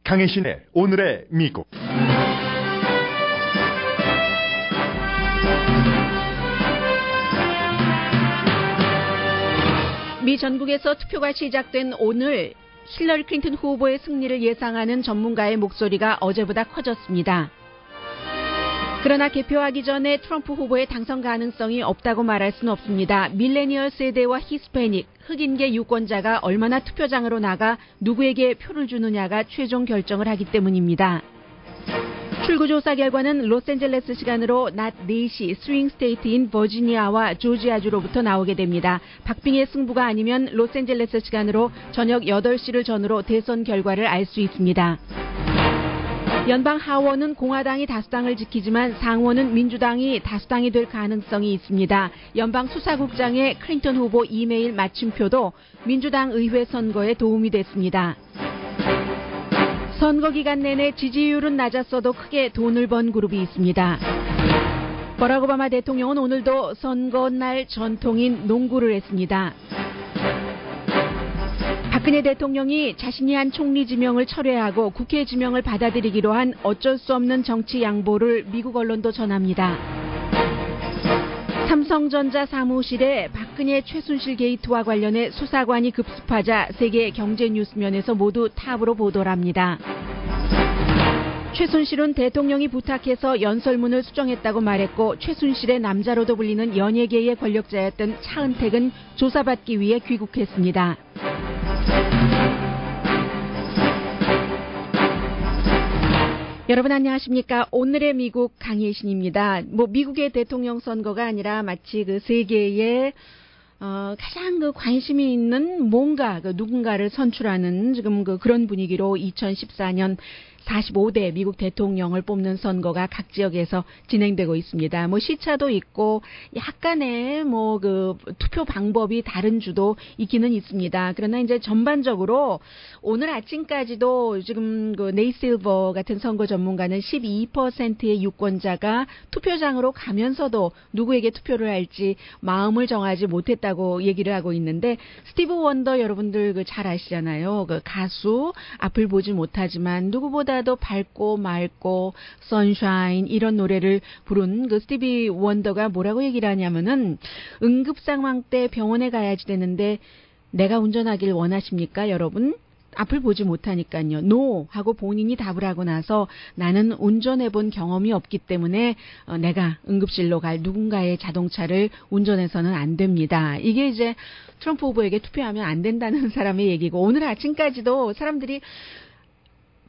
강혜신의 오늘의 미국. 미 전국에서 투표가 시작된 오늘 힐러리 클린턴 후보의 승리를 예상하는 전문가의 목소리가 어제보다 커졌습니다. 그러나 개표하기 전에 트럼프 후보의 당선 가능성이 없다고 말할 수는 없습니다. 밀레니얼 세대와 히스패닉, 흑인계 유권자가 얼마나 투표장으로 나가 누구에게 표를 주느냐가 최종 결정을 하기 때문입니다. 출구조사 결과는 로스앤젤레스 시간으로 낮 4시 스윙 스테이트인 버지니아와 조지아주로부터 나오게 됩니다. 박빙의 승부가 아니면 로스앤젤레스 시간으로 저녁 8시를 전후로 대선 결과를 알 수 있습니다. 연방 하원은 공화당이 다수당을 지키지만 상원은 민주당이 다수당이 될 가능성이 있습니다. 연방 수사국장의 클린턴 후보 이메일 마침표도 민주당 의회 선거에 도움이 됐습니다. 선거 기간 내내 지지율은 낮았어도 크게 돈을 번 그룹이 있습니다. 버락 오바마 대통령은 오늘도 선거날 전통인 농구를 했습니다. 박근혜 대통령이 자신이 한 총리 지명을 철회하고 국회 지명을 받아들이기로 한 어쩔 수 없는 정치 양보를 미국 언론도 전합니다. 삼성전자 사무실에 박근혜 최순실 게이트와 관련해 수사관이 급습하자 세계 경제 뉴스면에서 모두 탑으로 보도를 합니다. 최순실은 대통령이 부탁해서 연설문을 수정했다고 말했고 최순실의 남자로도 불리는 연예계의 권력자였던 차은택은 조사받기 위해 귀국했습니다. 여러분 안녕하십니까? 오늘의 미국 강혜신입니다. 미국의 대통령 선거가 아니라 마치 그 세계의 가장 관심이 있는 뭔가 누군가를 선출하는 지금 그런 분위기로 2014년 45대 미국 대통령을 뽑는 선거가 각 지역에서 진행되고 있습니다. 시차도 있고 약간의 투표 방법이 다른 주도 있기는 있습니다. 그러나 이제 전반적으로 오늘 아침까지도 지금 네이 실버 같은 선거 전문가는 12%의 유권자가 투표장으로 가면서도 누구에게 투표를 할지 마음을 정하지 못했다고 얘기를 하고 있는데 스티브 원더 여러분들 잘 아시잖아요. 가수 앞을 보지 못하지만 누구보다도 밝고 맑고 선샤인 이런 노래를 부른 스티비 원더가 뭐라고 얘기를 하냐면은 응급 상황 때 병원에 가야지 되는데 내가 운전하길 원하십니까 여러분? 앞을 보지 못하니까요. No 하고 본인이 답을 하고 나서 나는 운전해본 경험이 없기 때문에 내가 응급실로 갈 누군가의 자동차를 운전해서는 안 됩니다. 이게 이제 트럼프 후보에게 투표하면 안 된다는 사람의 얘기고 오늘 아침까지도 사람들이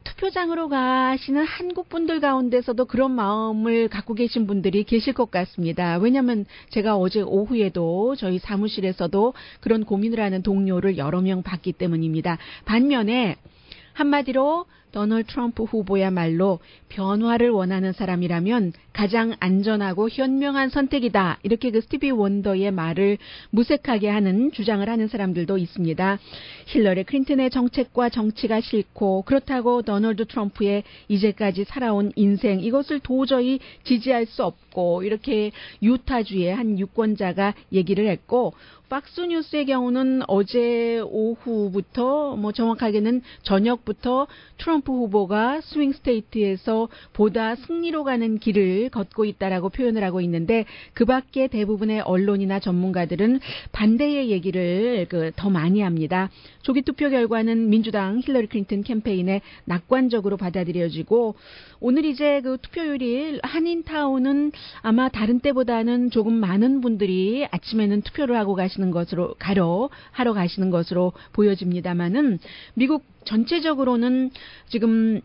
투표장으로 가시는 한국 분들 가운데서도 그런 마음을 갖고 계신 분들이 계실 것 같습니다. 왜냐하면 제가 어제 오후에도 저희 사무실에서도 그런 고민을 하는 동료를 여러 명 봤기 때문입니다. 반면에 한마디로 도널드 트럼프 후보야말로 변화를 원하는 사람이라면 가장 안전하고 현명한 선택이다. 이렇게 스티비 원더의 말을 무색하게 하는 주장을 하는 사람들도 있습니다. 힐러리 클린턴의 정책과 정치가 싫고 그렇다고 도널드 트럼프의 이제까지 살아온 인생 이것을 도저히 지지할 수 없고 이렇게 유타주의 한 유권자가 얘기를 했고 팍스뉴스의 경우는 어제 오후부터 정확하게는 저녁부터 트럼프 후보가 스윙 스테이트에서 보다 승리로 가는 길을 걷고 있다라고 표현을 하고 있는데 그 밖에 대부분의 언론이나 전문가들은 반대의 얘기를 더 많이 합니다. 조기 투표 결과는 민주당 힐러리 클린턴 캠페인에 낙관적으로 받아들여지고 오늘 이제 투표율이 한인타운은 아마 다른 때보다는 조금 많은 분들이 아침에는 투표를 하고 하러 가시는 것으로 보여집니다만은 미국 전체적으로는 지금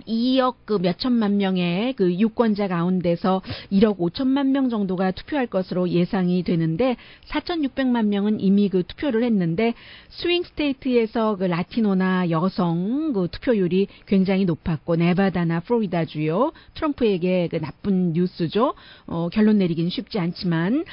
2억 몇천만 명의 유권자 가운데서 1억 5천만 명 정도가 투표할 것으로 예상이 되는데 4,600만 명은 이미 투표를 했는데 스윙 스테이트에서 라티노나 여성 투표율이 굉장히 높았고 네바다나 플로리다주요 트럼프에게 나쁜 뉴스죠. 결론 내리긴 쉽지 않지만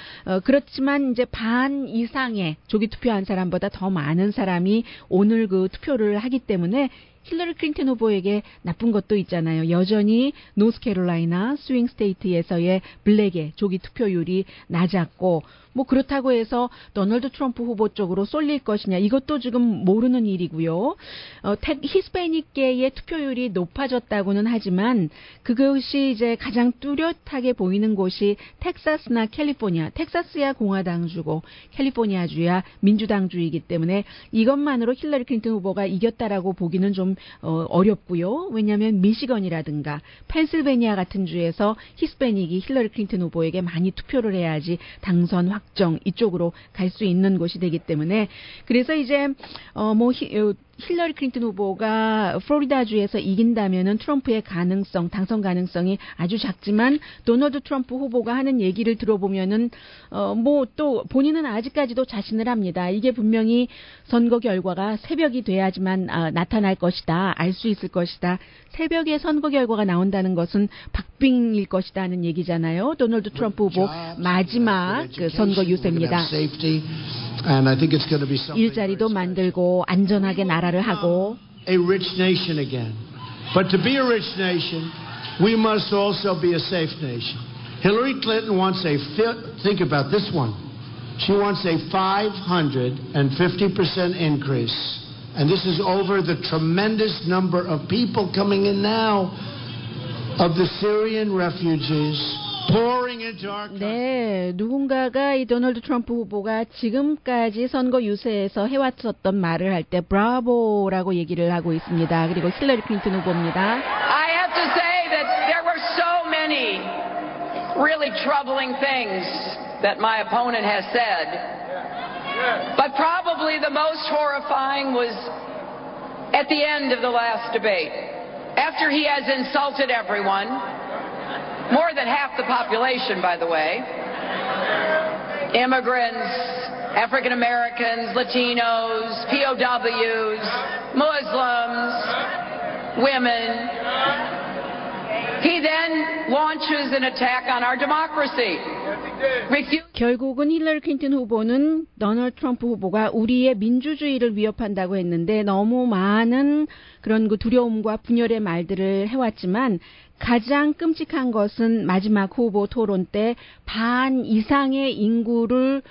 그렇지만 이제 반 이상의 조기 투표한 사람보다 더 많은 사람이 오늘 투표를 하기 때문에 힐러리 클린턴 후보에게 나쁜 것도 있잖아요. 여전히 노스캐롤라이나 스윙 스테이트에서의 블랙의 조기 투표율이 낮았고 뭐 그렇다고 해서 도널드 트럼프 후보 쪽으로 쏠릴 것이냐 이것도 지금 모르는 일이고요. 히스패닉계의 투표율이 높아졌다고는 하지만 그것이 이제 가장 뚜렷하게 보이는 곳이 텍사스나 캘리포니아, 텍사스야 공화당주고 캘리포니아주야 민주당주이기 때문에 이것만으로 힐러리 클린턴 후보가 이겼다라고 보기는 좀 어렵고요. 왜냐하면 미시건이라든가 펜실베니아 같은 주에서 히스패닉이 힐러리 클린턴 후보에게 많이 투표를 해야지 당선 확정 이쪽으로 갈 수 있는 곳이 되기 때문에 그래서 이제 힐러리 클린턴 후보가 플로리다주에서 이긴다면은 트럼프의 당선 가능성이 아주 작지만 도널드 트럼프 후보가 하는 얘기를 들어보면은 또 본인은 아직까지도 자신을 합니다. 이게 분명히 선거 결과가 새벽이 돼야지만 나타날 것이다. 알 수 있을 것이다. 새벽에 선거 결과가 나온다는 것은 박빙일 것이다 하는 얘기잖아요. 도널드 트럼프 후보 마지막 그 선거 유세입니다. 일자리도 만들고 안전하게 나라를 하고 a rich nation again. But to be a rich nation, we must also be a safe nation. Hillary Clinton wants think about this one. She wants a 550% increase. And this is over the tremendous number of people coming in now of the Syrian refugees. 네, 누군가가 이 도널드 트럼프 후보가 지금까지 선거 유세에서 해왔었던 말을 할 때 브라보라고 얘기를 하고 있습니다. 그리고 힐러리 클린턴 후보입니다. I have to say that there were so many really troubling things that my opponent has said. But probably the most horrifying was at the end of the last debate. After he has insulted everyone, more than half the population, by the way, immigrants, African Americans, Latinos, POWs, Muslims, women. He then launches an attack on our democracy. 결국은 힐러리 클린턴 후보는 도널드 트럼프 후보가 우리의 민주주의를 위협한다고 했는데 너무 많은 그런 그 두려움과 분열의 말들을 해왔지만 가장 끔찍한 것은 마지막 후보 토론 때 반 이상의 인구를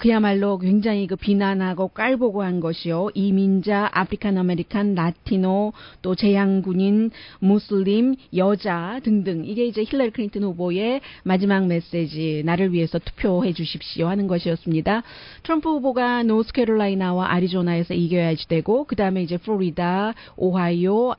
그야말로 굉장히 그 비난하고 깔보고 한 것이요. 이민자, 아프리칸 아메리칸, 라티노, 또 재향군인, 무슬림, 여자 등등. 이게 이제 힐러리 클린턴 후보의 마지막 메시지, 나를 위해서 투표해 주십시오 하는 것이었습니다. 트럼프 후보가 노스캐롤라이나와 애리조나에서 이겨야지 되고 그 다음에 이제 플로리다, 오하이오,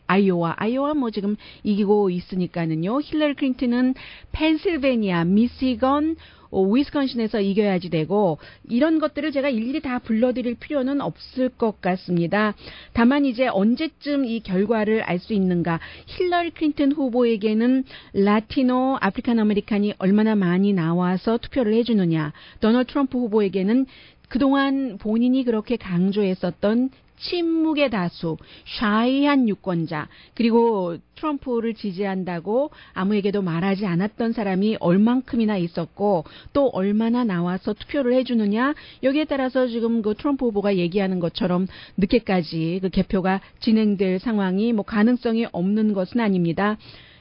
아이오와 뭐 지금 이기고 있으니까는요. 힐러리 클린턴은 펜실베니아, 미시건, 위스콘신에서 이겨야지 되고 이런 것들을 제가 일일이 다 불러드릴 필요는 없을 것 같습니다. 다만 이제 언제쯤 이 결과를 알 수 있는가. 힐러리 클린턴 후보에게는 라티노, 아프리칸 아메리칸이 얼마나 많이 나와서 투표를 해주느냐. 도널드 트럼프 후보에게는 그동안 본인이 그렇게 강조했었던 침묵의 다수, 샤이한 유권자, 그리고 트럼프를 지지한다고 아무에게도 말하지 않았던 사람이 얼만큼이나 있었고 또 얼마나 나와서 투표를 해주느냐. 여기에 따라서 지금 그 트럼프 후보가 얘기하는 것처럼 늦게까지 그 개표가 진행될 상황이 뭐 가능성이 없는 것은 아닙니다.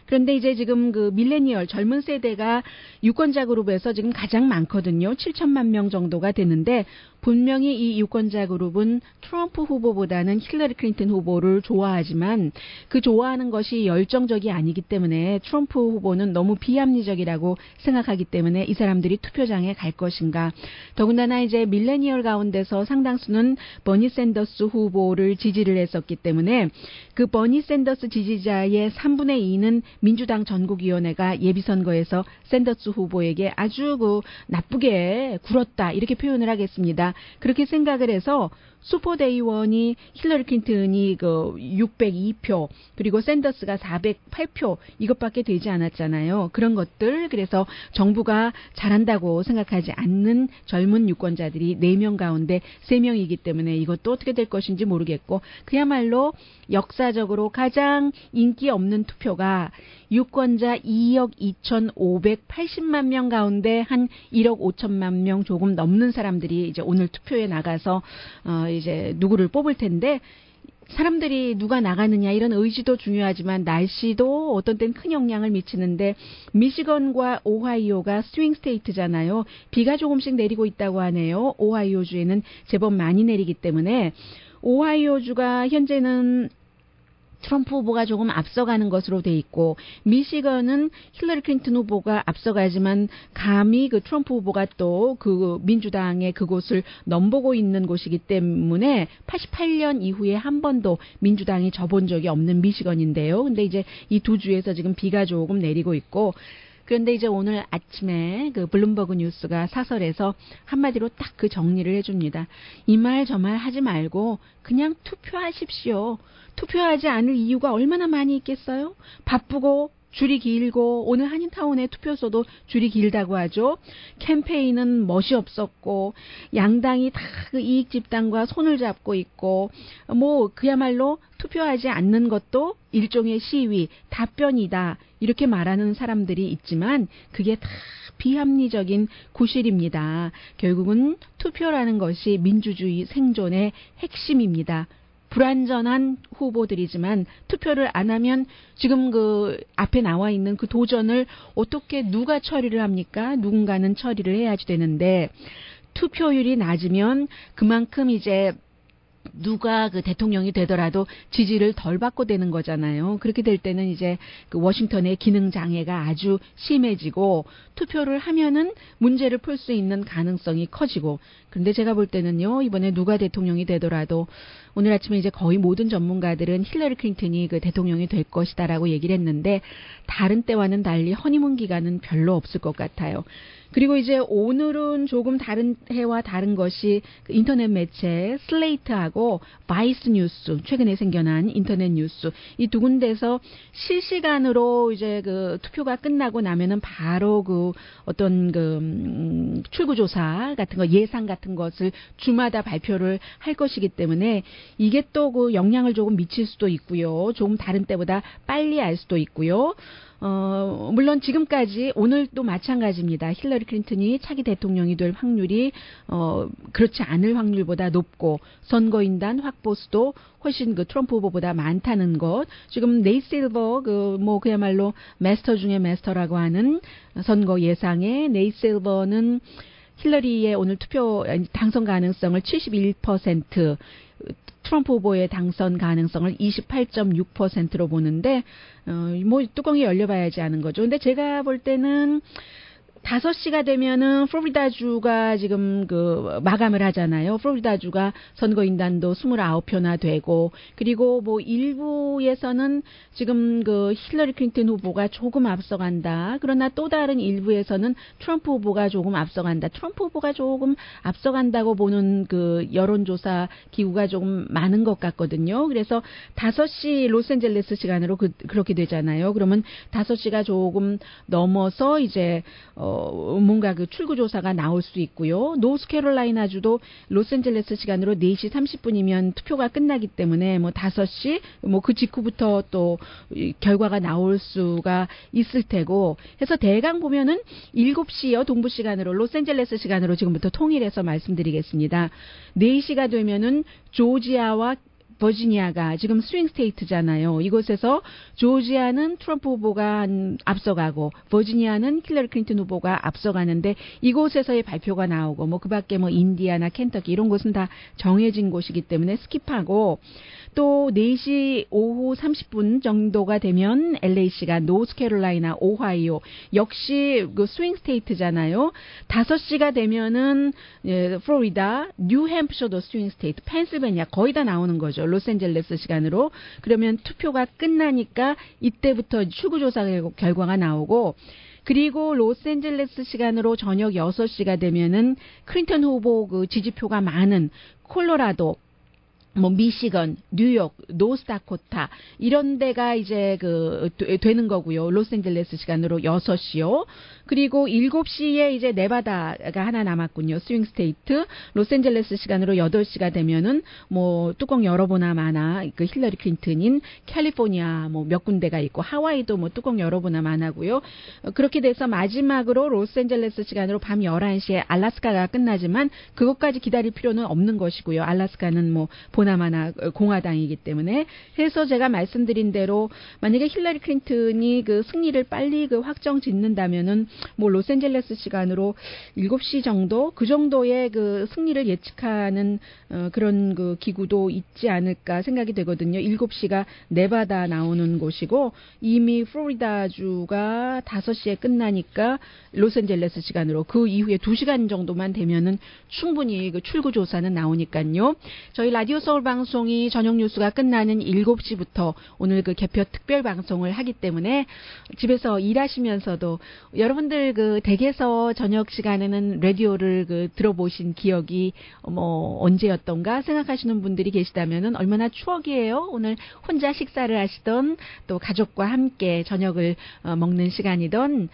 그런데 이제 지금 그 밀레니얼 젊은 세대가 유권자 그룹에서 지금 가장 많거든요. 7천만 명 정도가 되는데 분명히 이 유권자 그룹은 트럼프 후보보다는 힐러리 클린턴 후보를 좋아하지만 그 좋아하는 것이 열정적이 아니기 때문에 트럼프 후보는 너무 비합리적이라고 생각하기 때문에 이 사람들이 투표장에 갈 것인가. 더군다나 이제 밀레니얼 가운데서 상당수는 버니 샌더스 후보를 지지를 했었기 때문에 그 버니 샌더스 지지자의 3분의 2는 민주당 전국위원회가 예비선거에서 샌더스 후보에게 아주 그 나쁘게 굴었다 이렇게 표현을 하겠습니다. 그렇게 생각을 해서 슈퍼데이원이 힐러리 클린턴이 그 602표 그리고 샌더스가 408표 이것밖에 되지 않았잖아요. 그런 것들 그래서 정부가 잘한다고 생각하지 않는 젊은 유권자들이 4명 가운데 3명이기 때문에 이것도 어떻게 될 것인지 모르겠고 그야말로 역사적으로 가장 인기 없는 투표가 유권자 2억 2,580만 명 가운데 한 1억 5천만 명 조금 넘는 사람들이 이제 오늘 투표에 나가서 이제 누구를 뽑을 텐데 사람들이 누가 나가느냐 이런 의지도 중요하지만 날씨도 어떤 땐 큰 영향을 미치는데 미시건과 오하이오가 스윙 스테이트잖아요. 비가 조금씩 내리고 있다고 하네요. 오하이오주에는 제법 많이 내리기 때문에 오하이오주가 현재는 트럼프 후보가 조금 앞서가는 것으로 돼 있고 미시건은 힐러리 클린턴 후보가 앞서가지만 감히 그 트럼프 후보가 또 그 민주당의 그곳을 넘보고 있는 곳이기 때문에 88년 이후에 한 번도 민주당이 져본 적이 없는 미시건인데요. 근데 이제 이 두 주에서 지금 비가 조금 내리고 있고 그런데 이제 오늘 아침에 그 블룸버그 뉴스가 사설에서 한마디로 딱 그 정리를 해줍니다. 이 말 저 말 하지 말고 그냥 투표하십시오. 투표하지 않을 이유가 얼마나 많이 있겠어요? 바쁘고 줄이 길고 오늘 한인타운의 투표소도 줄이 길다고 하죠. 캠페인은 멋이 없었고 양당이 다 그 이익 집단과 손을 잡고 있고 뭐 그야말로 투표하지 않는 것도 일종의 시위, 답변이다 이렇게 말하는 사람들이 있지만 그게 다 비합리적인 구실입니다. 결국은 투표라는 것이 민주주의 생존의 핵심입니다. 불완전한 후보들이지만 투표를 안 하면 지금 그 앞에 나와 있는 그 도전을 어떻게 누가 처리를 합니까? 누군가는 처리를 해야지 되는데 투표율이 낮으면 그만큼 이제 누가 그 대통령이 되더라도 지지를 덜 받고 되는 거잖아요. 그렇게 될 때는 이제 그 워싱턴의 기능 장애가 아주 심해지고 투표를 하면은 문제를 풀 수 있는 가능성이 커지고 그런데 제가 볼 때는요 이번에 누가 대통령이 되더라도 오늘 아침에 이제 거의 모든 전문가들은 힐러리 클린턴이 그 대통령이 될 것이다라고 얘기를 했는데 다른 때와는 달리 허니문 기간은 별로 없을 것 같아요. 그리고 이제 오늘은 조금 다른 해와 다른 것이 그 인터넷 매체 슬레이트하고 바이스 뉴스 최근에 생겨난 인터넷 뉴스 이 두 군데서 실시간으로 이제 그 투표가 끝나고 나면은 바로 그 어떤 그 출구조사 같은 거 예상 같은 것을 주마다 발표를 할 것이기 때문에 이게 또 그 영향을 조금 미칠 수도 있고요. 조금 다른 때보다 빨리 알 수도 있고요. 물론 지금까지 오늘도 마찬가지입니다. 힐러리 클린턴이 차기 대통령이 될 확률이 그렇지 않을 확률보다 높고 선거인단 확보수도 훨씬 그 트럼프 후보보다 많다는 것. 지금 네이트 실버 그야말로 마스터 중에 마스터라고 하는 선거 예상에 네이트 실버는 힐러리의 오늘 투표 당선 가능성을 71%, 트럼프 후보의 당선 가능성을 28.6%로 보는데 뭐 뚜껑이 열려봐야지 아는 거죠. 근데 제가 볼 때는 5시가 되면은 플로리다주가 지금 그 마감을 하잖아요. 플로리다주가 선거인단도 29표나 되고 그리고 뭐 일부에서는 지금 그 힐러리 클린턴 후보가 조금 앞서간다. 그러나 또 다른 일부에서는 트럼프 후보가 조금 앞서간다. 트럼프 후보가 조금 앞서간다고 보는 그 여론조사 기구가 조금 많은 것 같거든요. 그래서 5시 로스앤젤레스 시간으로 그렇게 되잖아요. 그러면 5시가 조금 넘어서 이제 뭔가 그 출구조사가 나올 수 있고요. 노스캐롤라이나주도 로스앤젤레스 시간으로 4시 30분이면 투표가 끝나기 때문에 뭐 5시 뭐 그 직후부터 또 결과가 나올 수가 있을 테고 해서 대강 보면은 7시요 동부 시간으로 로스앤젤레스 시간으로 지금부터 통일해서 말씀드리겠습니다. 4시가 되면은 조지아와 버지니아가 지금 스윙 스테이트잖아요. 이곳에서 조지아는 트럼프 후보가 앞서가고 버지니아는 힐러리 클린턴 후보가 앞서가는데 이곳에서의 발표가 나오고 뭐 그밖에 뭐 인디아나 켄터키 이런 곳은 다 정해진 곳이기 때문에 스킵하고 또 4시 오후 30분 정도가 되면 LA시가 노스캐롤라이나 오하이오 역시 그 스윙 스테이트잖아요. 5시가 되면은 플로리다, 뉴햄프셔도 스윙 스테이트, 펜실베니아 거의 다 나오는 거죠. 로스앤젤레스 시간으로. 그러면 투표가 끝나니까 이때부터 출구조사 결과가 나오고 그리고 로스앤젤레스 시간으로 저녁 6시가 되면은 클린턴 후보 그 지지표가 많은 콜로라도 뭐 미시건, 뉴욕, 노스다코타 이런 데가 이제 되는 거고요. 로스앤젤레스 시간으로 6시요. 그리고 7시에 이제 네바다가 하나 남았군요. 스윙 스테이트. 로스앤젤레스 시간으로 8시가 되면은 뭐 뚜껑 열어보나 마나 그 힐러리 클린턴인 캘리포니아 뭐 몇 군데가 있고 하와이도 뭐 뚜껑 열어보나 마나고요. 그렇게 돼서 마지막으로 로스앤젤레스 시간으로 밤 11시에 알래스카가 끝나지만 그것까지 기다릴 필요는 없는 것이고요. 알래스카는 뭐 보나마나 공화당이기 때문에. 그래서 제가 말씀드린 대로 만약에 힐러리 클린턴이 그 승리를 빨리 그 확정 짓는다면은 뭐 로스앤젤레스 시간으로 7시 정도 그 정도의 그 승리를 예측하는 그런 그 기구도 있지 않을까 생각이 되거든요. 7시가 네바다 나오는 곳이고 이미 플로리다주가 5시에 끝나니까 로스앤젤레스 시간으로 그 이후에 2시간 정도만 되면은 충분히 그 출구 조사는 나오니까요. 저희 라디오 서울 방송이 저녁 뉴스가 끝나는 7시부터 오늘 그 개표 특별 방송을 하기 때문에 집에서 일하시면서도 여러분들 그 댁에서 저녁 시간에는 라디오를 그 들어보신 기억이 뭐 언제였던가 생각하시는 분들이 계시다면은 얼마나 추억이에요. 오늘 혼자 식사를 하시던 또 가족과 함께 저녁을 먹는 시간이던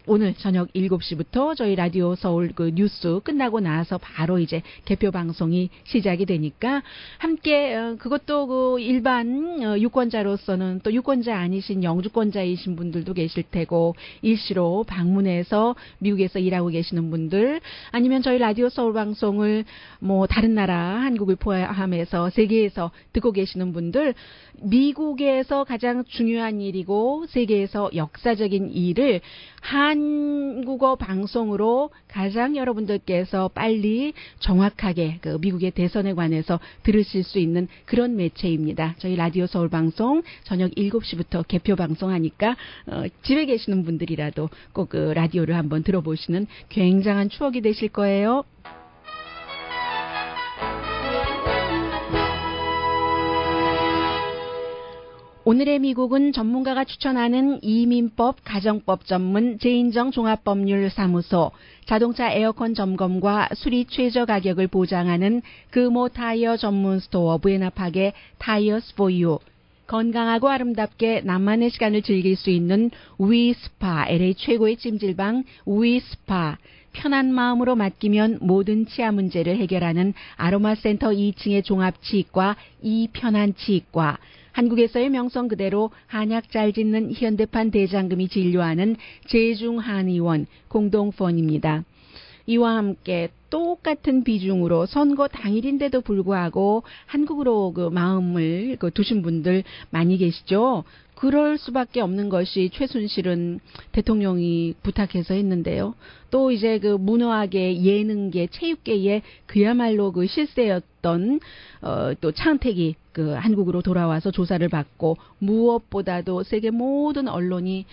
오늘 저녁 7시부터 저희 라디오 서울 그 뉴스 끝나고 나서 바로 이제 개표 방송이 시작이 되니까 함께 그것도 그 일반 유권자로서는 또 유권자 아니신 영주권자이신 분들도 계실 테고 일시로 방문해서 미국에서 일하고 계시는 분들 아니면 저희 라디오 서울 방송을 뭐 다른 나라 한국을 포함해서 세계에서 듣고 계시는 분들 미국에서 가장 중요한 일이고 세계에서 역사적인 일을 한국어 방송으로 가장 여러분들께서 빨리 정확하게 그 미국의 대선에 관해서 들으실 수 있는 그런 매체입니다. 저희 라디오 서울 방송 저녁 7시부터 개표 방송하니까 집에 계시는 분들이라도 꼭 그 라디오를 한번 들어보시는 굉장한 추억이 되실 거예요. 오늘의 미국은 전문가가 추천하는 이민법, 가정법 전문 제인정 종합법률사무소, 자동차 에어컨 점검과 수리 최저 가격을 보장하는 금호 타이어 전문 스토어 부에나팍의 타이어스 포 유, 건강하고 아름답게 나만의 시간을 즐길 수 있는 위스파, LA 최고의 찜질방 위스파, 편한 마음으로 맡기면 모든 치아 문제를 해결하는 아로마센터 2층의 종합치과 이편한치과, 한국에서의 명성 그대로 한약 잘 짓는 현대판 대장금이 진료하는 제중한의원 공동펀입니다. 이와 함께 똑같은 비중으로 선거 당일인데도 불구하고 한국으로 그 마음을 두신 분들 많이 계시죠. 그럴 수밖에 없는 것이 최순실은 대통령이 부탁해서 했는데요. 또 이제 그 문화계, 예능계, 체육계에 그야말로 그 실세였던 또 차은택이 그 한국으로 돌아와서 조사를 받고 무엇보다도 세계 모든 언론이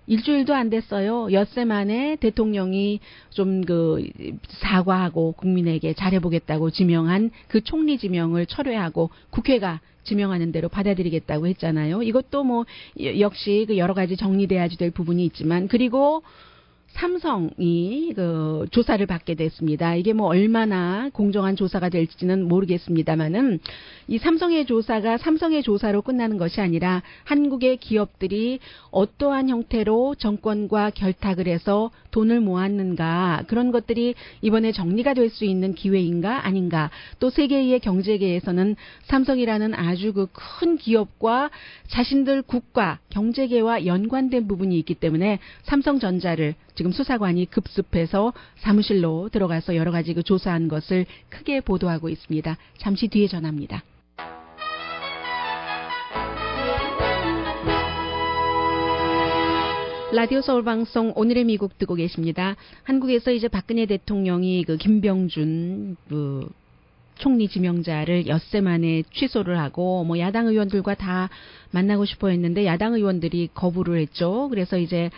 일주일도 안 됐어요. 엿새 만에 대통령이 좀 그 사과하고 국민에게 잘해보겠다고 지명한 그 총리 지명을 철회하고 국회가 지명하는 대로 받아들이겠다고 했잖아요. 이것도 뭐 역시 그 여러 가지 정리돼야지 될 부분이 있지만 그리고 삼성이 그 조사를 받게 됐습니다. 이게 뭐 얼마나 공정한 조사가 될지는 모르겠습니다만은 이 삼성의 조사가 삼성의 조사로 끝나는 것이 아니라 한국의 기업들이 어떠한 형태로 정권과 결탁을 해서 돈을 모았는가 그런 것들이 이번에 정리가 될 수 있는 기회인가 아닌가 또 세계의 경제계에서는 삼성이라는 아주 그 큰 기업과 자신들 국가 경제계와 연관된 부분이 있기 때문에 삼성전자를 지금 수사관이 급습해서 사무실로 들어가서 여러 가지 그 조사한 것을 크게 보도하고 있습니다. 잠시 뒤에 전합니다. 라디오 서울 방송 오늘의 미국 듣고 계십니다. 한국에서 이제 박근혜 대통령이 그 김병준 그 총리 지명자를 엿새 만에 취소를 하고 뭐 야당 의원들과 다 만나고 싶어 했는데 야당 의원들이 거부를 했죠. 그래서 이제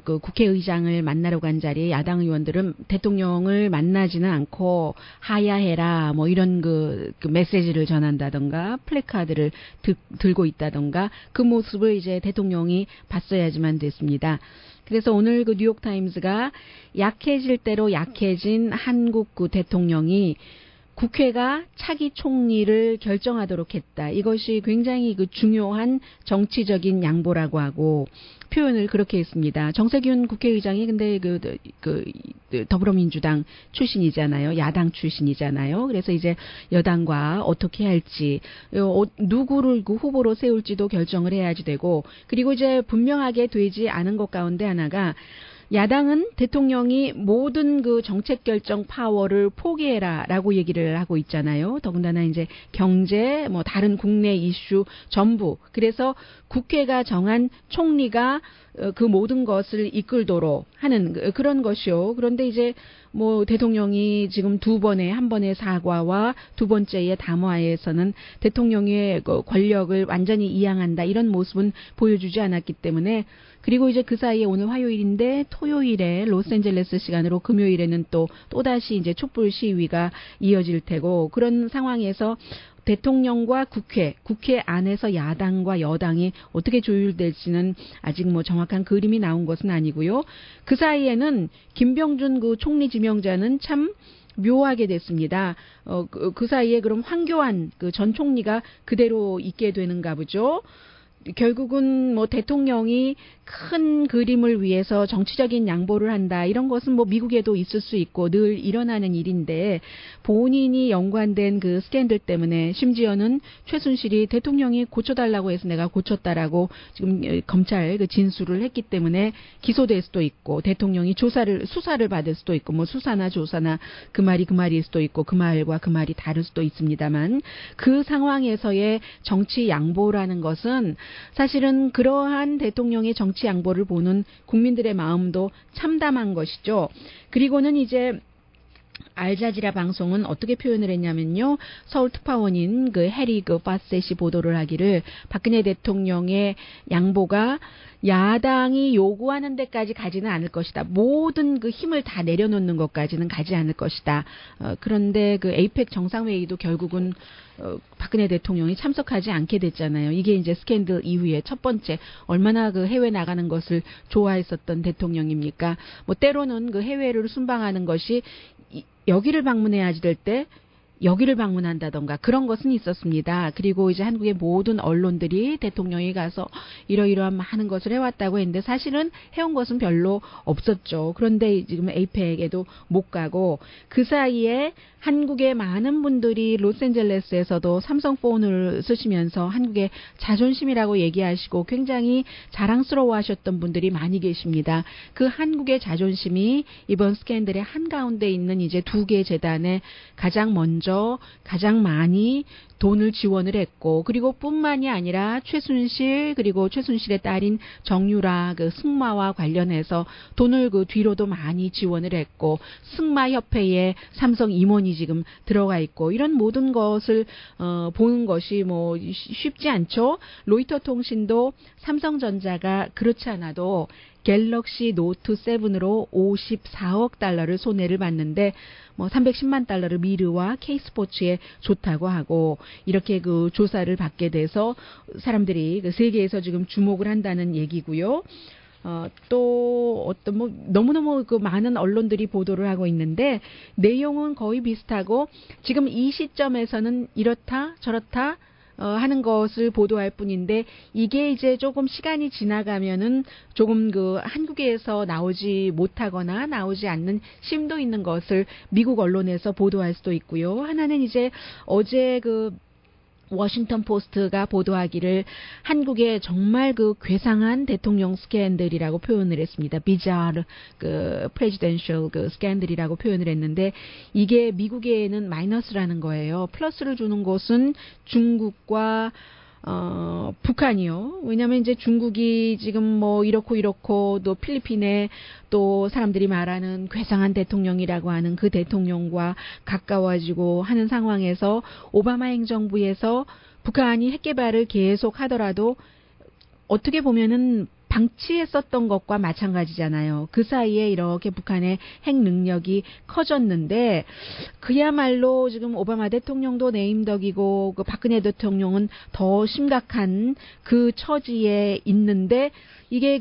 그 국회의장을 만나러 간 자리에 야당 의원들은 대통령을 만나지는 않고 하야해라 뭐 이런 그 메시지를 전한다던가 플래카드를 들고 있다던가 그 모습을 이제 대통령이 봤어야지만 됐습니다. 그래서 오늘 그 뉴욕타임스가 약해질 대로 약해진 한국 그 대통령이 국회가 차기 총리를 결정하도록 했다. 이것이 굉장히 그 중요한 정치적인 양보라고 하고 표현을 그렇게 했습니다. 정세균 국회의장이 근데 그 더불어민주당 출신이잖아요. 야당 출신이잖아요. 그래서 이제 여당과 어떻게 할지 누구를 그 후보로 세울지도 결정을 해야지 되고 그리고 이제 분명하게 되지 않은 것 가운데 하나가 야당은 대통령이 모든 그 정책 결정 파워를 포기해라라고 얘기를 하고 있잖아요. 더군다나 이제 경제, 뭐 다른 국내 이슈 전부. 그래서 국회가 정한 총리가 그 모든 것을 이끌도록 하는 그런 것이요. 그런데 이제 뭐 대통령이 지금 한 번의 사과와 두 번째의 담화에서는 대통령의 그 권력을 완전히 이양한다 이런 모습은 보여주지 않았기 때문에 그리고 이제 그 사이에 오늘 화요일인데 토요일에 로스앤젤레스 시간으로 금요일에는 또다시 이제 촛불 시위가 이어질 테고 그런 상황에서 대통령과 국회 안에서 야당과 여당이 어떻게 조율될지는 아직 뭐 정확한 그림이 나온 것은 아니고요. 그 사이에는 김병준 그 총리 지명자는 참 묘하게 됐습니다. 그 사이에 그럼 황교안 그 전 총리가 그대로 있게 되는가 보죠. 결국은 뭐 대통령이 큰 그림을 위해서 정치적인 양보를 한다. 이런 것은 뭐 미국에도 있을 수 있고 늘 일어나는 일인데 본인이 연관된 그 스캔들 때문에 심지어는 최순실이 대통령이 고쳐달라고 해서 내가 고쳤다라고 지금 검찰 그 진술을 했기 때문에 기소될 수도 있고 대통령이 수사를 받을 수도 있고 뭐 수사나 조사나 그 말일 수도 있고 그 말과 그 말이 다를 수도 있습니다만 그 상황에서의 정치 양보라는 것은 사실은 그러한 대통령의 정치 양보를 보는 국민들의 마음도 참담한 것이죠. 그리고는 이제 알자지라 방송은 어떻게 표현을 했냐면요. 서울 특파원인 그 해리 그 파셋이 보도를 하기를 박근혜 대통령의 양보가 야당이 요구하는 데까지 가지는 않을 것이다. 모든 그 힘을 다 내려놓는 것까지는 가지 않을 것이다. 그런데 그 에이펙 정상회의도 결국은 박근혜 대통령이 참석하지 않게 됐잖아요. 이게 이제 스캔들 이후에 첫 번째 얼마나 그 해외 나가는 것을 좋아했었던 대통령입니까? 뭐 때로는 그 해외를 순방하는 것이 여기를 방문해야지 될 때 여기를 방문한다던가 그런 것은 있었습니다. 그리고 이제 한국의 모든 언론들이 대통령이 가서 이러이러한 많은 것을 해왔다고 했는데 사실은 해온 것은 별로 없었죠. 그런데 지금 에이펙에도 못 가고 그 사이에 한국의 많은 분들이 로스앤젤레스에서도 삼성폰을 쓰시면서 한국의 자존심이라고 얘기하시고 굉장히 자랑스러워하셨던 분들이 많이 계십니다. 그 한국의 자존심이 이번 스캔들의 한가운데 있는 이제 두 개 재단에 가장 먼저 가장 많이 돈을 지원을 했고 그리고 뿐만이 아니라 최순실 그리고 최순실의 딸인 정유라 그 승마와 관련해서 돈을 그 뒤로도 많이 지원을 했고 승마협회에 삼성 임원이 지금 들어가 있고 이런 모든 것을 보는 것이 뭐 쉽지 않죠. 로이터 통신도 삼성전자가 그렇지 않아도 갤럭시 노트 7으로 54억 달러를 손해를 봤는데 뭐 310만 달러를 미르와 K스포츠에 좋다고 하고 이렇게 그 조사를 받게 돼서 사람들이 그 세계에서 지금 주목을 한다는 얘기고요. 또 어떤 뭐 너무너무 그 많은 언론들이 보도를 하고 있는데 내용은 거의 비슷하고 지금 이 시점에서는 이렇다 저렇다 하는 것을 보도할 뿐인데 이게 이제 조금 시간이 지나가면은 조금 그 한국에서 나오지 못하거나 나오지 않는 심도 있는 것을 미국 언론에서 보도할 수도 있고요. 하나는 이제 어제 그 워싱턴 포스트가 보도하기를 한국의 정말 그 괴상한 대통령 스캔들이라고 표현을 했습니다. 비자르 그 프레지던셜 그 스캔들이라고 표현을 했는데 이게 미국에는 마이너스라는 거예요. 플러스를 주는 곳은 중국과 북한이요. 왜냐하면 이제 중국이 지금 뭐 이렇고 또 필리핀에 또 사람들이 말하는 괴상한 대통령이라고 하는 그 대통령과 가까워지고 하는 상황에서 오바마 행정부에서 북한이 핵 개발을 계속 하더라도 어떻게 보면은 방치했었던 것과 마찬가지잖아요. 그 사이에 이렇게 북한의 핵 능력이 커졌는데 그야말로 지금 오바마 대통령도 네임덕이고 그 박근혜 대통령은 더 심각한 그 처지에 있는데 이게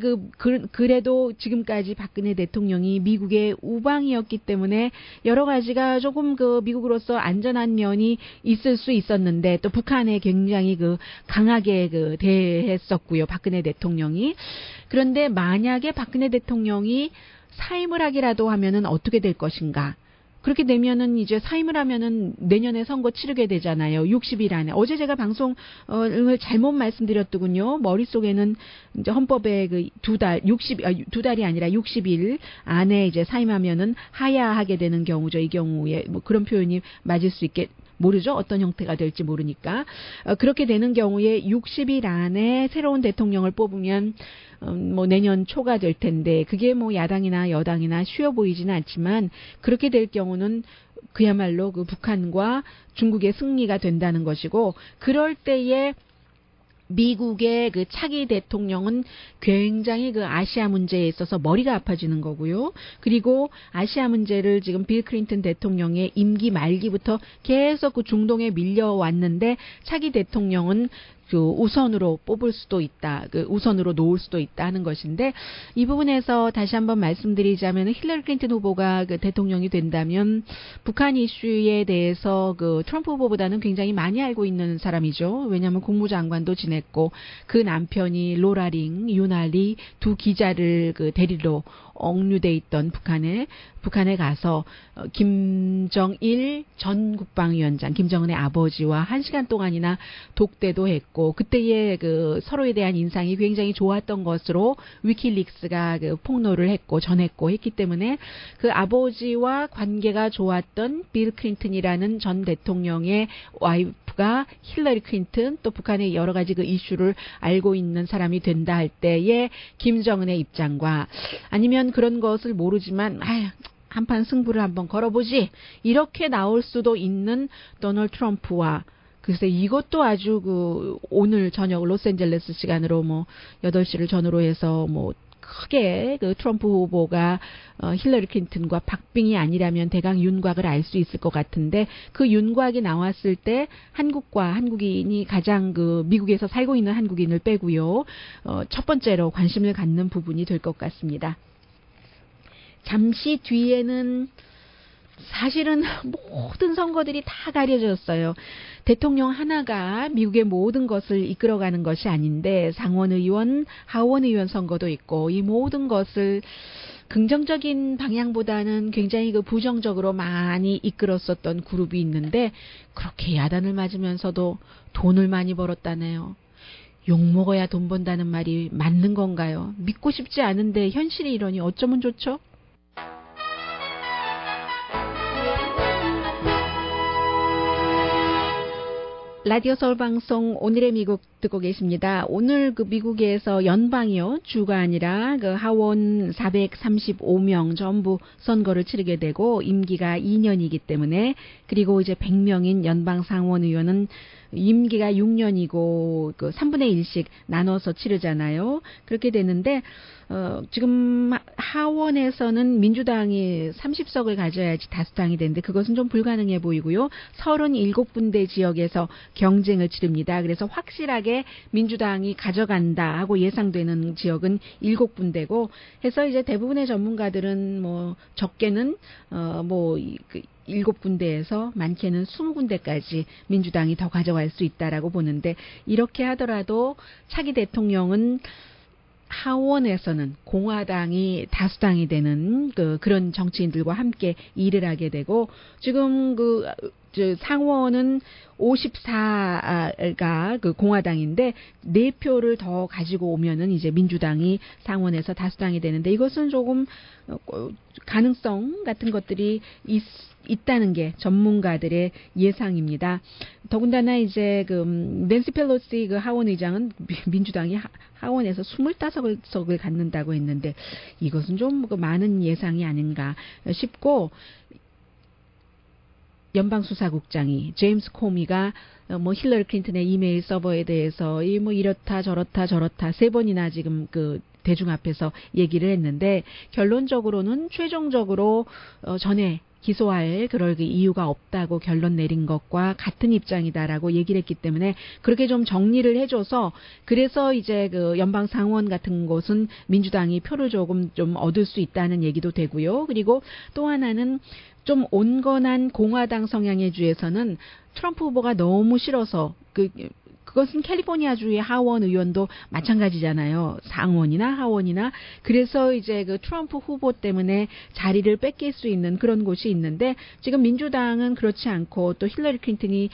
그래도 지금까지 박근혜 대통령이 미국의 우방이었기 때문에 여러 가지가 조금 그 미국으로서 안전한 면이 있을 수 있었는데 또 북한에 굉장히 그 강하게 그 대했었고요. 박근혜 대통령이. 그런데 만약에 박근혜 대통령이 사임을 하기라도 하면은 어떻게 될 것인가? 그렇게 되면은 이제 사임을 하면은 내년에 선거 치르게 되잖아요. 60일 안에. 어제 제가 방송을 잘못 말씀드렸더군요. 머릿속에는 이제 헌법에 그 두 달이 아니라 60일 안에 이제 사임하면은 하야하게 되는 경우죠. 이 경우에 뭐 그런 표현이 맞을 수 있게 모르죠. 어떤 형태가 될지 모르니까. 그렇게 되는 경우에 60일 안에 새로운 대통령을 뽑으면 뭐 내년 초가 될 텐데 그게 뭐 야당이나 여당이나 쉬워 보이지는 않지만 그렇게 될 경우는 그야말로 그 북한과 중국의 승리가 된다는 것이고 그럴 때에 미국의 그 차기 대통령은 굉장히 그 아시아 문제에 있어서 머리가 아파지는 거고요. 그리고 아시아 문제를 지금 빌 클린턴 대통령의 임기 말기부터 계속 그 중동에 밀려왔는데 차기 대통령은 그 우선으로 뽑을 수도 있다. 그 우선으로 놓을 수도 있다 하는 것인데 이 부분에서 다시 한번 말씀드리자면 힐러리 클린턴 후보가 그 대통령이 된다면 북한 이슈에 대해서 그 트럼프 후보보다는 굉장히 많이 알고 있는 사람이죠. 왜냐하면 국무장관도 지냈고 그 남편이 로라링, 유나리 두 기자를 그 데리러 억류돼 있던 북한에 가서 김정일 전 국방위원장, 김정은의 아버지와 1시간 동안이나 독대도 했고 그때의 그 서로에 대한 인상이 굉장히 좋았던 것으로 위키릭스가 그 폭로를 했고 전했고 했기 때문에 그 아버지와 관계가 좋았던 빌 클린턴이라는 전 대통령의 와이프가 힐러리 클린턴 또 북한의 여러 가지 그 이슈를 알고 있는 사람이 된다 할 때의 김정은의 입장과 아니면 그런 것을 모르지만 한판 승부를 한번 걸어보지 이렇게 나올 수도 있는 도널드 트럼프와 글쎄 이것도 아주 그 오늘 저녁 로스앤젤레스 시간으로 뭐 8시를 전후로 해서 뭐 크게 그 트럼프 후보가 힐러리 클린턴과 박빙이 아니라면 대강 윤곽을 알 수 있을 것 같은데 그 윤곽이 나왔을 때 한국과 한국인이 가장 그 미국에서 살고 있는 한국인을 빼고요. 첫 번째로 관심을 갖는 부분이 될 것 같습니다. 잠시 뒤에는 사실은 모든 선거들이 다 가려졌어요. 대통령 하나가 미국의 모든 것을 이끌어가는 것이 아닌데 상원의원, 하원의원 선거도 있고 이 모든 것을 긍정적인 방향보다는 굉장히 그 부정적으로 많이 이끌었었던 그룹이 있는데 그렇게 야단을 맞으면서도 돈을 많이 벌었다네요. 욕먹어야 돈 번다는 말이 맞는 건가요? 믿고 싶지 않은데 현실이 이러니 어쩌면 좋죠? 라디오 서울 방송 오늘의 미국 듣고 계십니다. 오늘 그 미국에서 연방이요. 주가 아니라 그 하원 435명 전부 선거를 치르게 되고 임기가 2년이기 때문에 그리고 이제 100명인 연방 상원의원은 임기가 6년이고 그 3분의 1씩 나눠서 치르잖아요. 그렇게 되는데 지금 하원에서는 민주당이 30석을 가져야지 다수당이 되는데 그것은 좀 불가능해 보이고요. 37군데 지역에서 경쟁을 치릅니다. 그래서 확실하게 민주당이 가져간다 하고 예상되는 지역은 7군데고 해서 이제 대부분의 전문가들은 뭐 적게는 7군데에서 많게는 20군데까지 민주당이 더 가져갈 수 있다라고 보는데 이렇게 하더라도 차기 대통령은 하원에서는 공화당이 다수당이 되는 그런 정치인들과 함께 일을 하게 되고 지금 상원은 54가 그 공화당인데 4표를 더 가지고 오면은 이제 민주당이 상원에서 다수당이 되는데 이것은 조금 가능성 같은 것들이 있다는 게 전문가들의 예상입니다. 더군다나 이제 낸시 펠로시 하원 의장은 민주당이 하원에서 25석을 갖는다고 했는데 이것은 좀 많은 예상이 아닌가 싶고 연방수사국장이 제임스 코미가 힐러리 클린턴의 이메일 서버에 대해서 이렇다 저렇다 3번이나 지금 대중 앞에서 얘기를 했는데 결론적으로는 최종적으로 전에 기소할 그럴 이유가 없다고 결론 내린 것과 같은 입장이다라고 얘기를 했기 때문에 그렇게 좀 정리를 해줘서 그래서 이제 연방 상원 같은 곳은 민주당이 표를 좀 얻을 수 있다는 얘기도 되고요. 그리고 또 하나는 좀 온건한 공화당 성향의 주에서는 트럼프 후보가 너무 싫어서 그것은 캘리포니아주의 하원 의원도 마찬가지잖아요. 상원이나 하원이나. 그래서 이제 그 트럼프 후보 때문에 자리를 뺏길 수 있는 그런 곳이 있는데 지금 민주당은 그렇지 않고 또 힐러리 클린턴이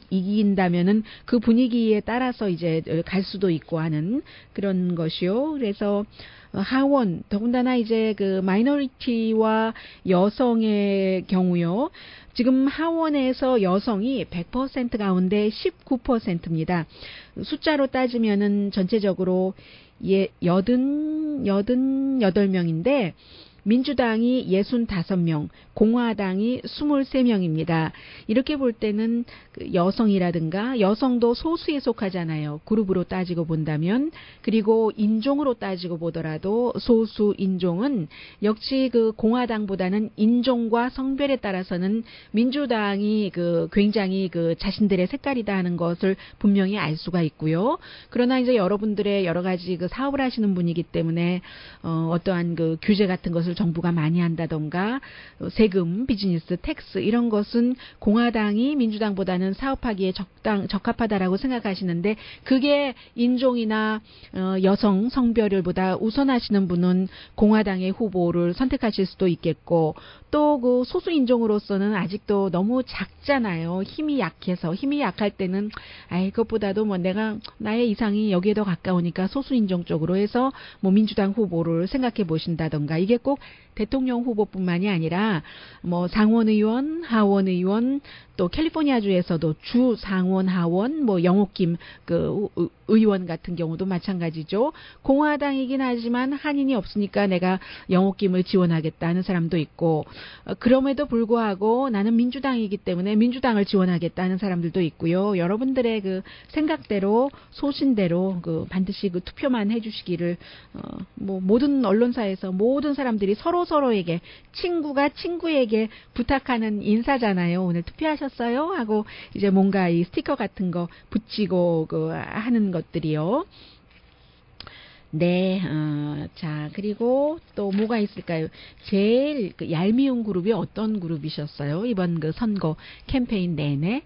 이긴다면은 그 분위기에 따라서 이제 갈 수도 있고 하는 그런 것이요. 그래서 하원, 더군다나 이제 그 마이너리티와 여성의 경우요. 지금 하원에서 여성이 100% 가운데 19%입니다. 숫자로 따지면은 전체적으로 88명인데 민주당이 65명, 공화당이 23명입니다. 이렇게 볼 때는 여성이라든가 여성도 소수에 속하잖아요. 그룹으로 따지고 본다면. 그리고 인종으로 따지고 보더라도 소수 인종은 역시 그 공화당보다는 인종과 성별에 따라서는 민주당이 굉장히 자신들의 색깔이다 하는 것을 분명히 알 수가 있고요. 그러나 이제 여러분들의 여러 가지 사업을 하시는 분이기 때문에 어떠한 규제 같은 것을 정부가 많이 한다던가 세금, 비즈니스, 텍스 이런 것은 공화당이 민주당보다는 사업하기에 적합하다라고 생각하시는데 그게 인종이나 여성 성별을보다 우선하시는 분은 공화당의 후보를 선택하실 수도 있겠고 또 그 소수 인종으로서는 아직도 너무 작잖아요. 힘이 약해서 힘이 약할 때는 그것보다도 뭐 내가 나의 이상이 여기에 더 가까우니까 소수 인종 쪽으로 해서 뭐 민주당 후보를 생각해 보신다던가 이게 꼭 대통령 후보뿐만이 아니라 뭐 상원 의원, 하원 의원 또 캘리포니아주에서도 주 상원 하원 뭐 영옥김 의원 같은 경우도 마찬가지죠. 공화당이긴 하지만 한인이 없으니까 내가 영옥김을 지원하겠다 하는 사람도 있고 그럼에도 불구하고 나는 민주당이기 때문에 민주당을 지원하겠다 하는 사람들도 있고요. 여러분들의 생각대로 소신대로 반드시 투표만 해주시기를 뭐 모든 언론사에서 모든 사람들이 서로에게 친구가 친구에게 부탁하는 인사잖아요. 오늘 투표하셨어요? 하고 이제 뭔가 이 스티커 같은 거 붙이고 하는 것들이요. 네, 자, 그리고 또 뭐가 있을까요? 제일 얄미운 그룹이 어떤 그룹이셨어요? 이번 선거 캠페인 내내?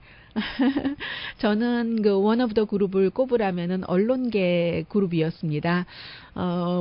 저는 원 오브 더 그룹을 꼽으라면은 언론계 그룹이었습니다.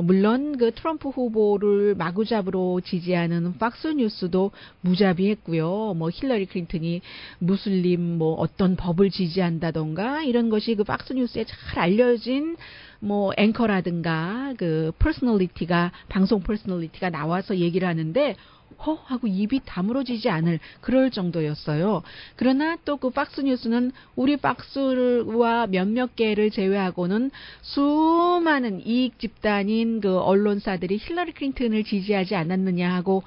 물론 트럼프 후보를 마구잡이로 지지하는 팍스 뉴스도 무자비했고요. 뭐 힐러리 클린턴이 무슬림 뭐 어떤 법을 지지한다던가 이런 것이 팍스 뉴스에 잘 알려진 뭐 앵커라든가 퍼스널리티가 방송 퍼스널리티가 나와서 얘기를 하는데 하고 입이 다물어지지 않을 그럴 정도였어요. 그러나 또 팍스 뉴스는 우리 팍스와 몇몇 개를 제외하고는 수많은 이익 집단인 언론사들이 힐러리 클린턴을 지지하지 않았느냐 하고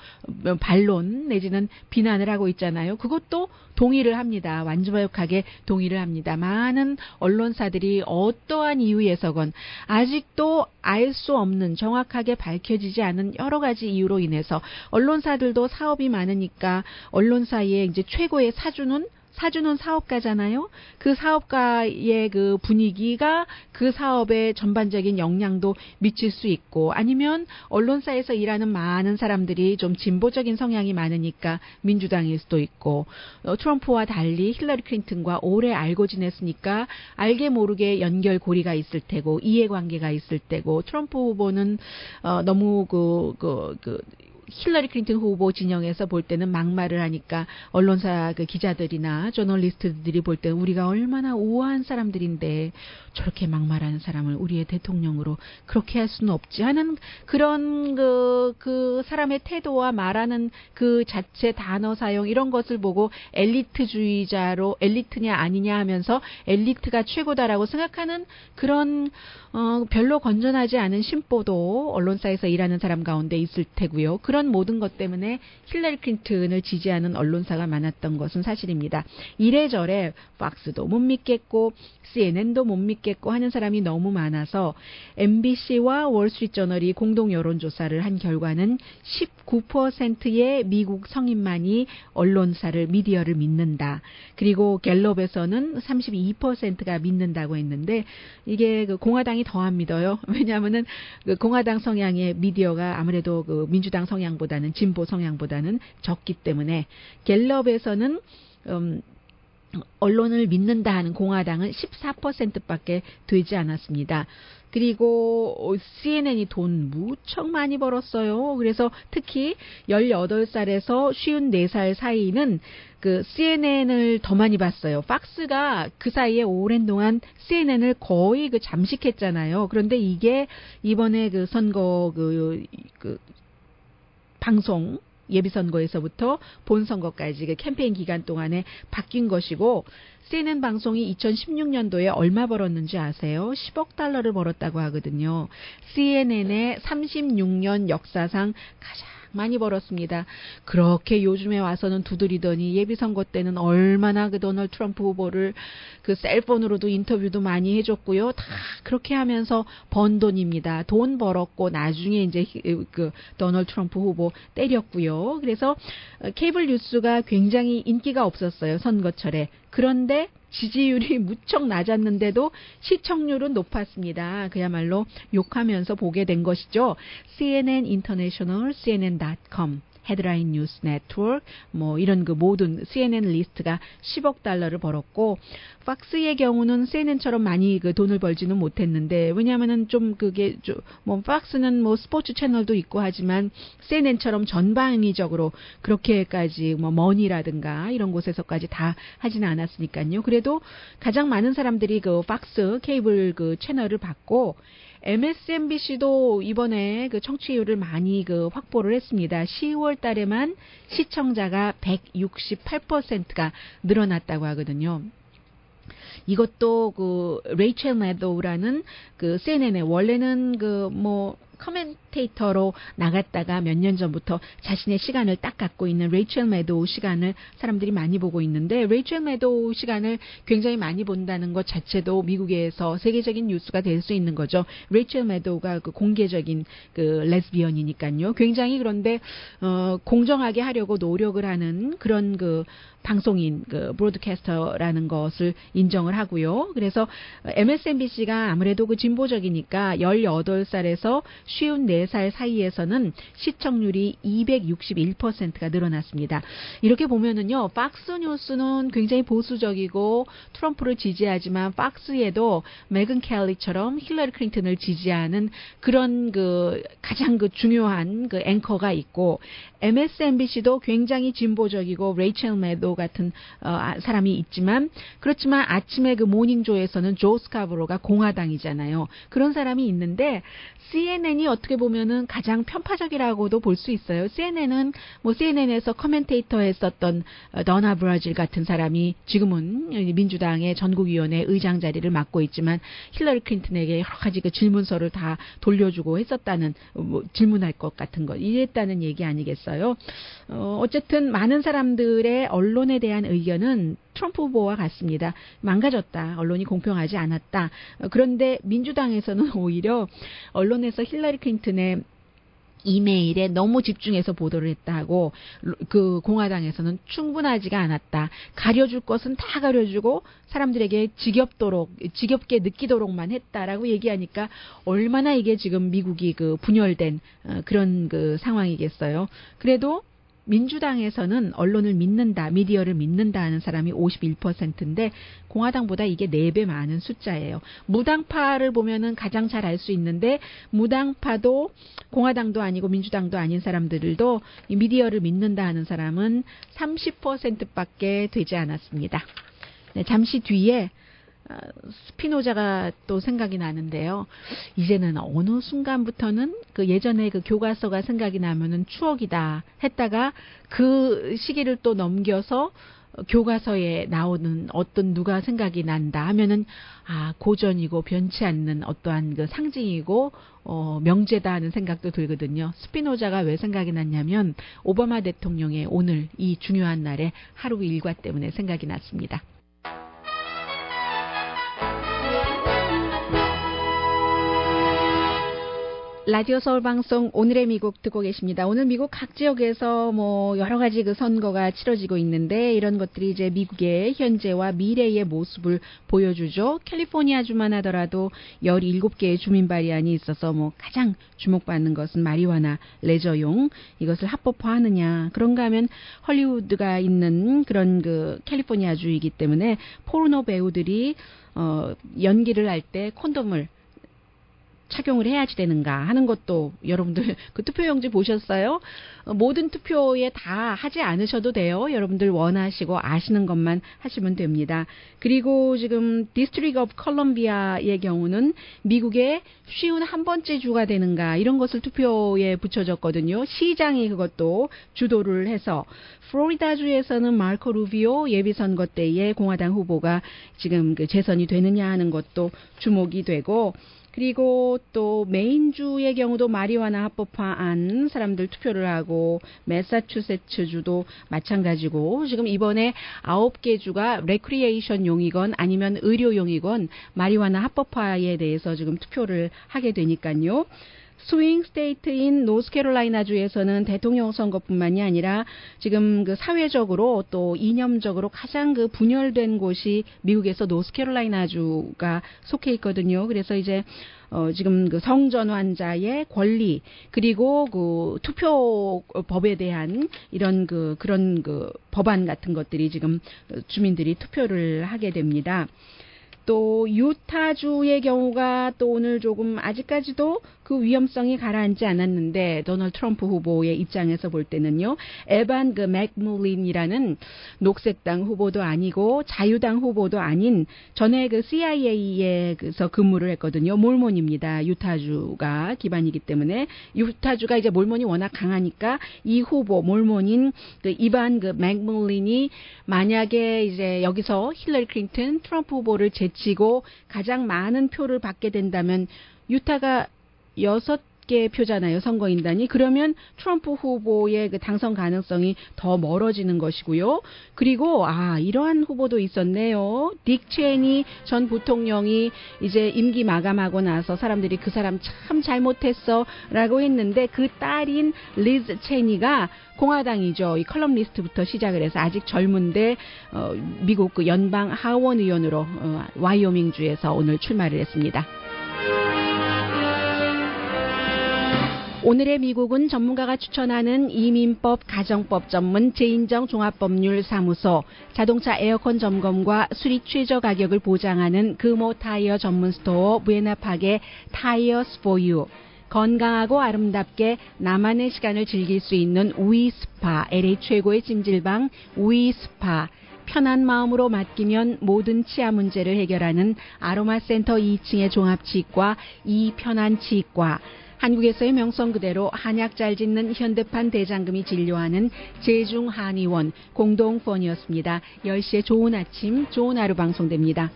반론 내지는 비난을 하고 있잖아요. 그것도 동의를 합니다. 완벽하게 동의를 합니다. 많은 언론사들이 어떠한 이유에서건 아직도 알 수 없는 정확하게 밝혀지지 않은 여러 가지 이유로 인해서 언론사들도 사업이 많으니까 언론사의 이제 최고의 사주는 사업가잖아요. 그 사업가의 분위기가 그 사업에 전반적인 영향도 미칠 수 있고 아니면 언론사에서 일하는 많은 사람들이 좀 진보적인 성향이 많으니까 민주당일 수도 있고 트럼프와 달리 힐러리 클린턴과 오래 알고 지냈으니까 알게 모르게 연결고리가 있을 테고 이해관계가 있을 테고 트럼프 후보는 너무 힐러리 클린턴 후보 진영에서 볼 때는 막말을 하니까 언론사 기자들이나 저널리스트들이 볼 때는 우리가 얼마나 우아한 사람들인데 저렇게 막말하는 사람을 우리의 대통령으로 그렇게 할 수는 없지 하는 그런 그 사람의 태도와 말하는 그 자체 단어 사용 이런 것을 보고 엘리트주의자로 엘리트냐 아니냐 하면서 엘리트가 최고다라고 생각하는 그런 별로 건전하지 않은 심보도 언론사에서 일하는 사람 가운데 있을 테고요. 그런 모든 것 때문에 힐러리 클린턴을 지지하는 언론사가 많았던 것은 사실입니다. 이래저래 팍스도 못 믿겠고 CNN도 못 믿겠고 하는 사람이 너무 많아서 MBC와 월스트리트저널이 공동 여론조사를 한 결과는 19%의 미국 성인만이 언론사를 미디어를 믿는다. 그리고 갤럽에서는 32%가 믿는다고 했는데 이게 공화당이 더 안 믿어요. 왜냐하면은 공화당 성향의 미디어가 아무래도 민주당 성향보다는 진보 성향보다는 적기 때문에 갤럽에서는 언론을 믿는다 하는 공화당은 14%밖에 되지 않았습니다. 그리고 CNN이 돈 무척 많이 벌었어요. 그래서 특히 18살에서 54살 사이는 그 CNN을 더 많이 봤어요. 팍스가 그 사이에 오랜 동안 CNN을 거의 그 잠식했잖아요. 그런데 이게 이번에 그 선거 그 방송 예비선거에서부터 본선거까지 그 캠페인 기간 동안에 바뀐 것이고, CNN 방송이 2016년도에 얼마 벌었는지 아세요? 10억 달러를 벌었다고 하거든요. CNN의 36년 역사상 가장 많이 벌었습니다. 그렇게 요즘에 와서는 두드리더니 예비선거 때는 얼마나 그 도널드 트럼프 후보를 그 셀폰으로도 인터뷰도 많이 해줬고요. 다 그렇게 하면서 번 돈입니다. 돈 벌었고 나중에 이제 그 도널드 트럼프 후보 때렸고요. 그래서 케이블 뉴스가 굉장히 인기가 없었어요. 선거철에. 그런데 지지율이 무척 낮았는데도 시청률은 높았습니다. 그야말로 욕하면서 보게 된 것이죠. CNN International, CNN.com, 헤드라인 뉴스 네트워크, 뭐 이런 그 모든 CNN 리스트가 10억 달러를 벌었고, 팍스의 경우는 CNN처럼 많이 그 돈을 벌지는 못했는데, 왜냐하면은 좀 그게 뭐 팍스는 뭐 스포츠 채널도 있고 하지만 CNN처럼 전방위적으로 그렇게까지 뭐 머니라든가 이런 곳에서까지 다 하지는 않았으니까요. 그래도 가장 많은 사람들이 그 팍스 케이블 그 채널을 받고, MSNBC도 이번에 그 청취율을 많이 그 확보를 했습니다. 10월 달에만 시청자가 168%가 늘어났다고 하거든요. 이것도 그 레이첼 매도우라는 그 CNN의 원래는 그 뭐 커멘테이터로 나갔다가 몇 년 전부터 자신의 시간을 딱 갖고 있는 레이첼 매도우 시간을 사람들이 많이 보고 있는데, 레이첼 매도우 시간을 굉장히 많이 본다는 것 자체도 미국에서 세계적인 뉴스가 될 수 있는 거죠. 레이첼 매도우가 그 공개적인 그 레즈비언이니까요. 굉장히 그런데 공정하게 하려고 노력을 하는 그런 그 방송인, 그 브로드캐스터라는 것을 인정을 하고요. 그래서 MSNBC가 아무래도 그 진보적이니까 18살에서 54살 사이에서는 시청률이 261%가 늘어났습니다. 이렇게 보면은요, 팍스 뉴스는 굉장히 보수적이고 트럼프를 지지하지만 팍스에도 메건 켈리처럼 힐러리 클린턴을 지지하는 그런 그 가장 그 중요한 그 앵커가 있고, MSNBC도 굉장히 진보적이고 레이첼 매도 같은 사람이 있지만, 그렇지만 아침에 그 모닝조에서는 조 스카브로가 공화당이잖아요. 그런 사람이 있는데, CNN이 어떻게 보면은 가장 편파적이라고도 볼 수 있어요. CNN은 뭐 CNN에서 커멘테이터 했었던 더나 브라질 같은 사람이 지금은 민주당의 전국위원회 의장 자리를 맡고 있지만, 힐러리 클린턴에게 여러 가지 그 질문서를 다 돌려주고 했었다는, 뭐 질문할 것 같은 거 이랬다는 얘기 아니겠어요? 어쨌든 많은 사람들의 언론에 대한 의견은 트럼프 후보와 같습니다. 망가졌다. 언론이 공평하지 않았다. 그런데 민주당에서는 오히려 언론에서 힐러리 클린턴의 이메일에 너무 집중해서 보도를 했다고, 그 공화당에서는 충분하지가 않았다. 가려줄 것은 다 가려주고 사람들에게 지겹게 느끼도록만 했다라고 얘기하니까 얼마나 이게 지금 미국이 그 분열된 그런 그 상황이겠어요. 그래도 민주당에서는 언론을 믿는다, 미디어를 믿는다 하는 사람이 51%인데 공화당보다 이게 4배 많은 숫자예요. 무당파를 보면은 가장 잘 알 수 있는데, 무당파도 공화당도 아니고 민주당도 아닌 사람들도 이 미디어를 믿는다 하는 사람은 30%밖에 되지 않았습니다. 네, 잠시 뒤에 스피노자가 또 생각이 나는데요. 이제는 어느 순간부터는 그 예전에 그 교과서가 생각이 나면은 추억이다 했다가 그 시기를 또 넘겨서 교과서에 나오는 어떤 누가 생각이 난다 하면은 고전이고 변치 않는 어떠한 그 상징이고 명제다 하는 생각도 들거든요. 스피노자가 왜 생각이 났냐면 오바마 대통령의 오늘 이 중요한 날에 하루 일과 때문에 생각이 났습니다. 라디오 서울 방송 오늘의 미국 듣고 계십니다. 오늘 미국 각 지역에서 뭐 여러 가지 그 선거가 치러지고 있는데 이런 것들이 이제 미국의 현재와 미래의 모습을 보여주죠. 캘리포니아주만 하더라도 17개의 주민 발의안이 있어서 뭐 가장 주목받는 것은 마리화나 레저용 이것을 합법화하느냐. 그런가 하면 헐리우드가 있는 그런 그 캘리포니아주이기 때문에 포르노 배우들이 연기를 할 때 콘돔을 착용을 해야지 되는가 하는 것도 여러분들 그 투표용지 보셨어요? 모든 투표에 다 하지 않으셔도 돼요. 여러분들 원하시고 아시는 것만 하시면 됩니다. 그리고 지금 디스트릭 오브 컬럼비아의 경우는 미국의 쉬운 한 번째 주가 되는가 이런 것을 투표에 붙여졌거든요. 시장이 그것도 주도를 해서 플로리다주에서는 마르코 루비오 예비선거 때에 공화당 후보가 지금 그 재선이 되느냐 하는 것도 주목이 되고 그리고 또 메인주의 경우도 마리화나 합법화안 사람들 투표를 하고 매사추세츠주도 마찬가지고 지금 이번에 9개 주가 레크리에이션용이건 아니면 의료용이건 마리화나 합법화에 대해서 지금 투표를 하게 되니까요. 스윙 스테이트인 노스캐롤라이나주에서는 대통령 선거뿐만이 아니라 지금 그 사회적으로 또 이념적으로 가장 그 분열된 곳이 미국에서 노스캐롤라이나주가 속해 있거든요. 그래서 이제 지금 그 성전 환자의 권리 그리고 그 투표법에 대한 이런 그런 법안 같은 것들이 지금 주민들이 투표를 하게 됩니다. 또 유타주의 경우가 또 오늘 조금 아직까지도 그 위험성이 가라앉지 않았는데 도널드 트럼프 후보의 입장에서 볼 때는요. 에반 그 맥물린이라는 녹색당 후보도 아니고 자유당 후보도 아닌 전에 그 CIA에서 근무를 했거든요. 몰몬입니다. 유타주가 기반이기 때문에 유타주가 이제 몰몬이 워낙 강하니까 이 후보 몰몬인 그 이반 그 맥물린이 만약에 이제 여기서 힐러리 클린턴 트럼프 후보를 제치고 가장 많은 표를 받게 된다면 유타가 6개 표잖아요. 선거인단이. 그러면 트럼프 후보의 그 당선 가능성이 더 멀어지는 것이고요. 그리고 이러한 후보도 있었네요. 딕 체니 전 부통령이 이제 임기 마감하고 나서 사람들이 그 사람 참 잘못했어 라고 했는데 그 딸인 리즈 체니가 공화당이죠. 이 컬럼리스트부터 시작을 해서 아직 젊은데 미국 그 연방 하원 의원으로 와이오밍주에서 오늘 출마를 했습니다. 오늘의 미국은 전문가가 추천하는 이민법, 가정법 전문 제인정 종합법률사무소, 자동차 에어컨 점검과 수리 최저 가격을 보장하는 금호 타이어 전문 스토어 무에나팍의 타이어스 포 유, 건강하고 아름답게 나만의 시간을 즐길 수 있는 위스파, LA 최고의 찜질방 위스파, 편한 마음으로 맡기면 모든 치아 문제를 해결하는 아로마센터 2층의 종합치과 이편안치과, 한국에서의 명성 그대로 한약 잘 짓는 현대판 대장금이 진료하는 제중한의원 공동펀이었습니다. 10시에 좋은 아침, 좋은 하루 방송됩니다.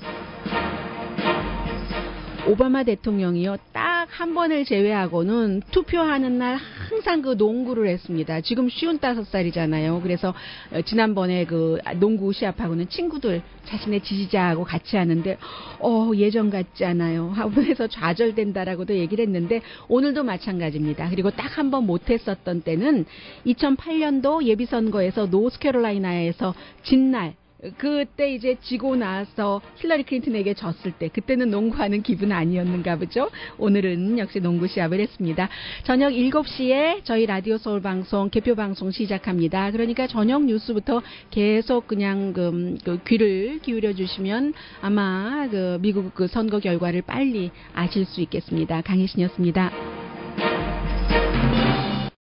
오바마 대통령이요. 딱 한 번을 제외하고는 투표하는 날 항상 그 농구를 했습니다. 지금 55살이잖아요. 그래서 지난번에 그 농구 시합하고는 친구들 자신의 지지자하고 같이 하는데 예전 같지 않아요. 하면서 좌절된다라고도 얘기를 했는데 오늘도 마찬가지입니다. 그리고 딱 한 번 못했었던 때는 2008년도 예비선거에서 노스캐롤라이나에서 진 날 그때 이제 지고 나서 힐러리 클린턴에게 졌을 때 그때는 농구하는 기분 아니었는가 보죠. 오늘은 역시 농구 시합을 했습니다. 저녁 7시에 저희 라디오 서울 방송 개표 방송 시작합니다. 그러니까 저녁 뉴스부터 계속 그냥 그 귀를 기울여 주시면 아마 그 미국 그 선거 결과를 빨리 아실 수 있겠습니다. 강혜신이었습니다.